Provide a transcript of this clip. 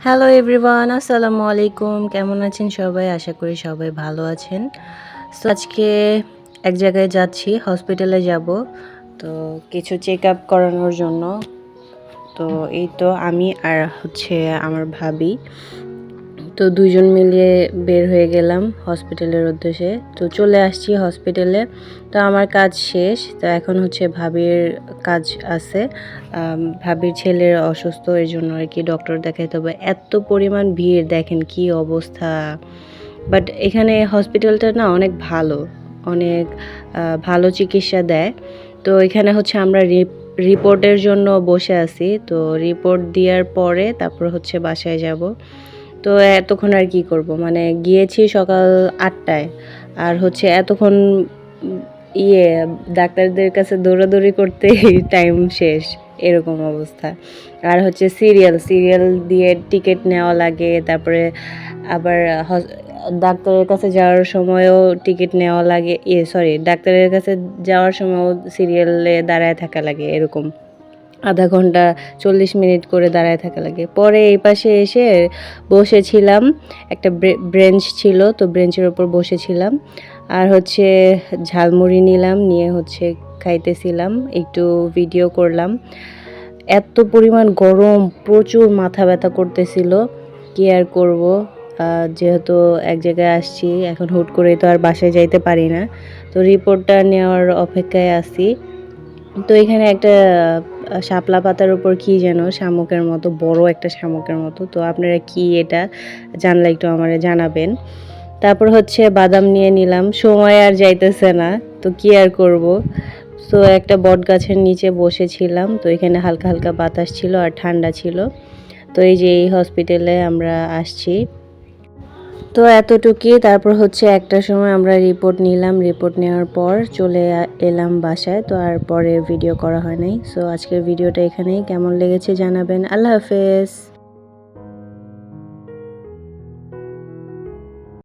Hello everyone, আসসালামু আলাইকুম। কেমন আছেন সবাই? আশা করি সবাই ভালো আছেন। সো আজকে এক জায়গায় যাচ্ছি, হসপিটালে যাব। তো কিছু চেক আপ করানোর জন্য। তো এই তো আমি আর হচ্ছে আমার ভাবি। তো দুইজন মিলিয়ে বের হয়ে গেলাম হসপিটালের উদ্দেশ্যে। তো চলে আসছি হসপিটালে। তো আমার কাজ শেষ। তো এখন হচ্ছে ভাবির কাজ আছে। ভাবির ছেলের অসুস্থ, এর জন্য আর কি ডক্টর দেখাইতে হবে। এত পরিমাণ ভিড়, দেখেন কি অবস্থা। বাট এখানে হসপিটালটা না অনেক ভালো, অনেক ভালো চিকিৎসা দেয়। তো এখানে হচ্ছে আমরা রিপোর্টের জন্য বসে আছি। তো রিপোর্ট দেওয়ার পরে তারপর হচ্ছে বাসায় যাব। তো এতক্ষণ আর কি করব, মানে গিয়েছি সকাল ৮টায়, আর হচ্ছে এতক্ষণ ইয়ে ডাক্তারদের কাছে দৌড়াদৌড়ি করতে টাইম শেষ, এরকম অবস্থা। আর হচ্ছে সিরিয়াল দিয়ে টিকিট নেওয়া লাগে, তারপরে আবার ডাক্তারের কাছে যাওয়ার সময়ও টিকিট নেওয়া লাগে, ডাক্তারের কাছে যাওয়ার সময়ও সিরিয়ালে দাঁড়ায় থাকা লাগে, এরকম আধা ঘন্টা ৪০ মিনিট করে দাঁড়ায় থাকা লাগে। পরে এই পাশে এসে বসেছিলাম, একটা ব্রেঞ্চ ছিল, তো ব্রেঞ্চের ওপর বসেছিলাম। আর হচ্ছে ঝালমুড়ি নিলাম, নিয়ে হচ্ছে খাইতেছিলাম, একটু ভিডিও করলাম। এত পরিমাণ গরম, প্রচুর মাথা ব্যথা করতেছিল। কি আর করব, যেহেতু এক জায়গায় আসছি, এখন হুট করে তো আর বাসায় যাইতে পারি না। তো রিপোর্টটা নেওয়ার অপেক্ষায় আছি। তো এখানে একটা শাপলা পাতার উপর কি যেন শামুকের মতো, বড় একটা শামুকের মতো। তো আপনারা কি এটা জানলে একটু আমারে জানাবেন। তারপর হচ্ছে বাদাম নিয়ে নিলাম, সময় আর যাইতেছে না, তো কি আর করব। তো একটা বট গাছের নিচে বসেছিলাম। তো এখানে হালকা হালকা বাতাস ছিল আর ঠান্ডা ছিল। তো এই যে এই হসপিটালে আমরা আসছি। তো এতটুকুই। তারপর হচ্ছে একটার সময় আমরা রিপোর্ট নিলাম, রিপোর্ট নেওয়ার পর চলে এলাম বাসায়। তো আর পরে ভিডিও করা হয় নাই। সো আজকের ভিডিওটা এখানেই, কেমন লেগেছে জানাবেন। আল্লাহ হাফেজ।